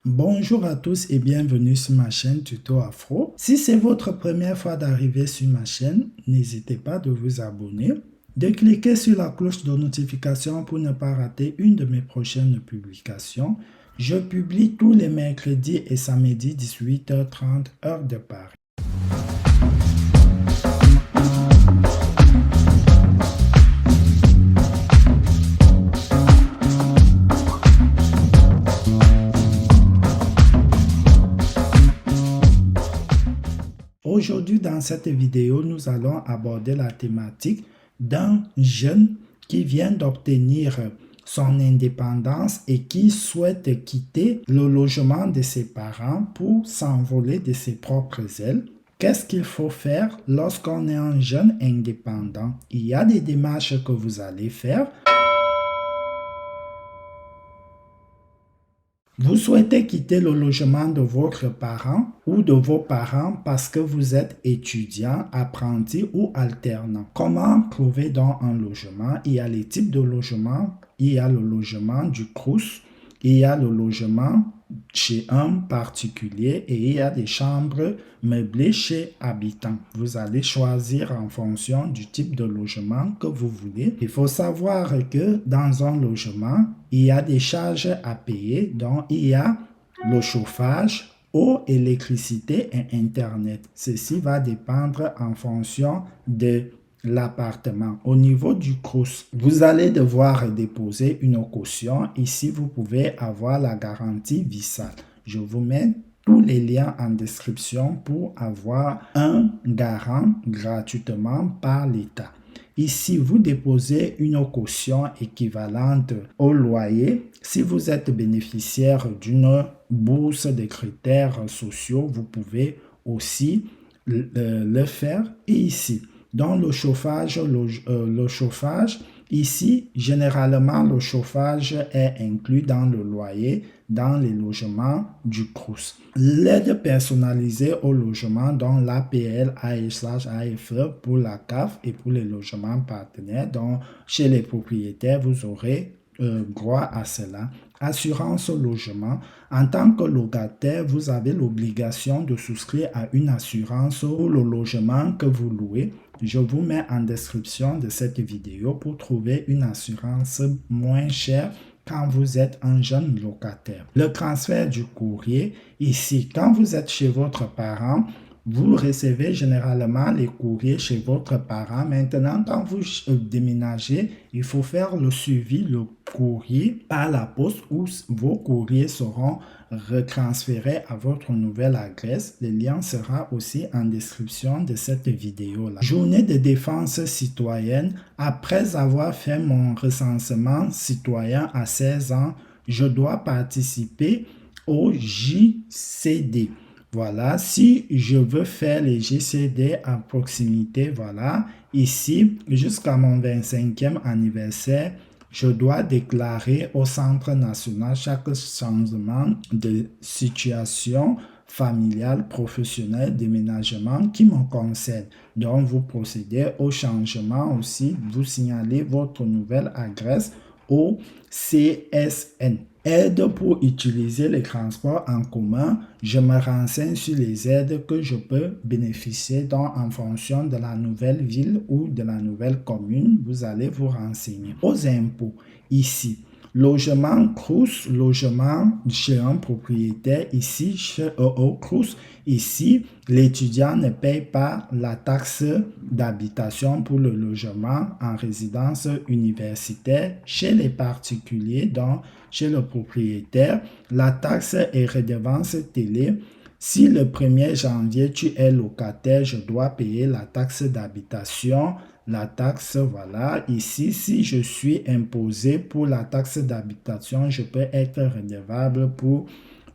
Bonjour à tous et bienvenue sur ma chaîne Tuto Afro. Si c'est votre première fois d'arriver sur ma chaîne, n'hésitez pas de vous abonner, de cliquer sur la cloche de notification pour ne pas rater une de mes prochaines publications. Je publie tous les mercredis et samedis 18h30 heure de Paris. Aujourd'hui, dans cette vidéo, nous allons aborder la thématique d'un jeune qui vient d'obtenir son indépendance et qui souhaite quitter le logement de ses parents pour s'envoler de ses propres ailes. Qu'est-ce qu'il faut faire lorsqu'on est un jeune indépendant? Il y a des démarches que vous allez faire. Vous souhaitez quitter le logement de votre parent ou de vos parents parce que vous êtes étudiant, apprenti ou alternant. Comment trouver donc un logement? Il y a les types de logements. Il y a le logement du Crous, il y a le logement chez un particulier et il y a des chambres meublées chez habitant. Vous allez choisir en fonction du type de logement que vous voulez. Il faut savoir que dans un logement, il y a des charges à payer, donc il y a le chauffage, eau, électricité et Internet. Ceci va dépendre en fonction de l'appartement. Au niveau du Crous, vous allez devoir déposer une caution. Ici, vous pouvez avoir la garantie Vissal. Je vous mets tous les liens en description pour avoir un garant gratuitement par l'État. Ici, vous déposez une caution équivalente au loyer. Si vous êtes bénéficiaire d'une bourse de critères sociaux, vous pouvez aussi le faire. Et ici, dans le chauffage, ici, généralement, le chauffage est inclus dans le loyer, dans les logements du Crous. L'aide personnalisée au logement, dont l'APL, AE/AFE pour la CAF et pour les logements partenaires. Donc, chez les propriétaires, vous aurez droit à cela. Assurance logement. En tant que locataire, vous avez l'obligation de souscrire à une assurance pour le logement que vous louez. Je vous mets en description de cette vidéo pour trouver une assurance moins chère quand vous êtes un jeune locataire. Le transfert du courrier. Ici, quand vous êtes chez votre parent, vous recevez généralement les courriers chez votre parent. Maintenant, quand vous déménagez, il faut faire le suivi, le courrier par la poste où vos courriers seront retransférés à votre nouvelle adresse. Le lien sera aussi en description de cette vidéo-là. Journée de défense citoyenne. Après avoir fait mon recensement citoyen à 16 ans, je dois participer au JCD. Voilà, si je veux faire les JCD à proximité, voilà, ici, jusqu'à mon 25e anniversaire, je dois déclarer au Centre national chaque changement de situation familiale, professionnelle, déménagement qui me concerne. Donc, vous procédez au changement aussi, vous signalez votre nouvelle adresse au CSN. Aide pour utiliser les transports en commun. Je me renseigne sur les aides que je peux bénéficier en fonction de la nouvelle ville ou de la nouvelle commune. Vous allez vous renseigner. Aux impôts, ici, logement Crous, logement chez un propriétaire, ici, au Crous, ici, l'étudiant ne paye pas la taxe d'habitation pour le logement en résidence universitaire. Chez les particuliers, donc chez le propriétaire, la taxe et redevance télé. Si le 1er janvier, tu es locataire, je dois payer la taxe d'habitation. La taxe, voilà. Ici, si je suis imposé pour la taxe d'habitation, je peux être redevable pour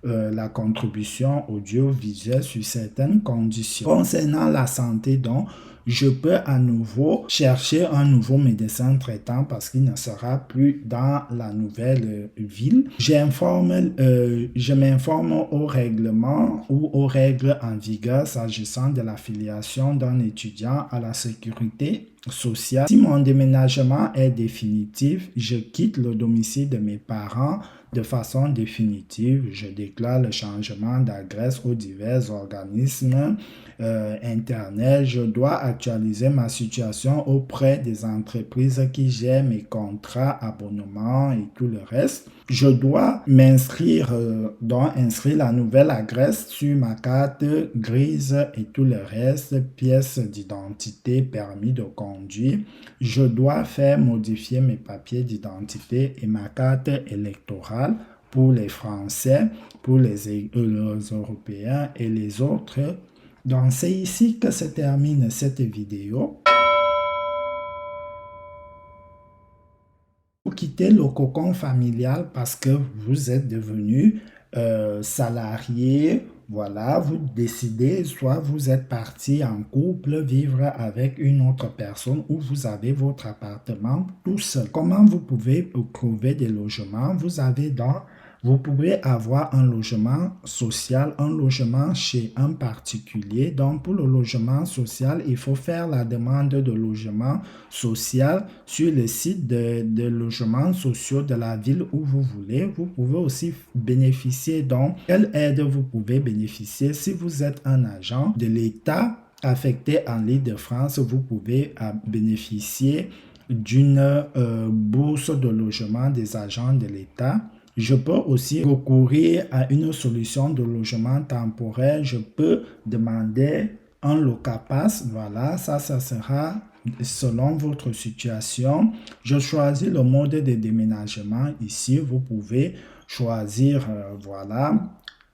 la contribution audiovisuelle sur certaines conditions. Concernant la santé, donc, je peux à nouveau chercher un nouveau médecin traitant parce qu'il ne sera plus dans la nouvelle ville. Je m'informe au règlement ou aux règles en vigueur s'agissant de l'affiliation d'un étudiant à la sécurité sociale. Si mon déménagement est définitif, je quitte le domicile de mes parents de façon définitive. Je déclare le changement d'adresse aux divers organismes Internet. Je dois actualiser ma situation auprès des entreprises qui gèrent mes contrats, abonnements et tout le reste. Je dois m'inscrire, inscrire la nouvelle adresse sur ma carte grise et tout le reste, pièces d'identité, permis de conduire. Je dois faire modifier mes papiers d'identité et ma carte électorale pour les Français, pour les Européens et les autres. Donc, c'est ici que se termine cette vidéo. Vous quittez le cocon familial parce que vous êtes devenu salarié. Voilà, vous décidez, soit vous êtes parti en couple, vivre avec une autre personne ou vous avez votre appartement tout seul. Comment vous pouvez trouver des logements? Vous pouvez avoir un logement social, un logement chez un particulier. Donc, pour le logement social, il faut faire la demande de logement social sur le site de logements sociaux de la ville où vous voulez. Vous pouvez aussi bénéficier. Donc, quelle aide vous pouvez bénéficier? Si vous êtes un agent de l'État affecté en Île-de-France, vous pouvez bénéficier d'une bourse de logement des agents de l'État. Je peux aussi recourir à une solution de logement temporaire. Je peux demander un locapass. Voilà, ça sera selon votre situation. Je choisis le mode de déménagement. Ici, vous pouvez choisir,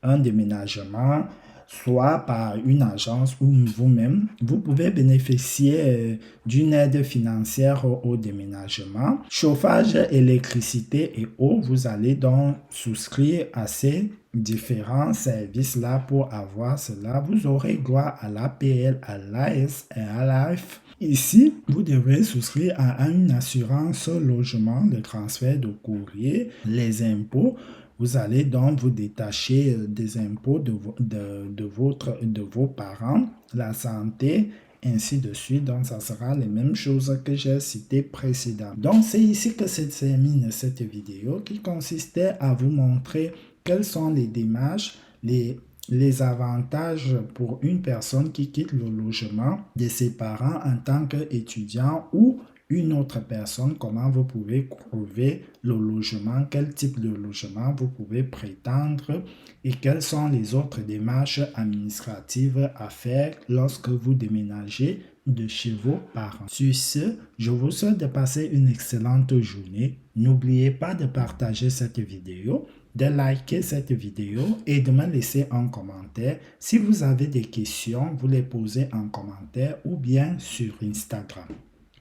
un déménagement, soit par une agence ou vous-même. Vous pouvez bénéficier d'une aide financière au déménagement. Chauffage, électricité et eau, vous allez donc souscrire à ces différents services-là pour avoir cela. Vous aurez droit à l'APL, à l'AS et à l'AF. Ici, vous devrez souscrire à une assurance logement, le transfert de courrier, les impôts. Vous allez donc vous détacher des impôts de vos parents, la santé, ainsi de suite. Donc, ça sera les mêmes choses que j'ai citées précédemment. Donc, c'est ici que se termine cette vidéo qui consistait à vous montrer quelles sont les démarches, les avantages pour une personne qui quitte le logement de ses parents en tant qu'étudiant ou une autre personne, comment vous pouvez trouver le logement, quel type de logement vous pouvez prétendre et quelles sont les autres démarches administratives à faire lorsque vous déménagez de chez vos parents. Sur ce, je vous souhaite de passer une excellente journée. N'oubliez pas de partager cette vidéo, de liker cette vidéo et de me laisser un commentaire. Si vous avez des questions, vous les posez en commentaire ou bien sur Instagram.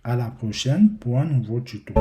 À la prochaine pour un nouveau tuto.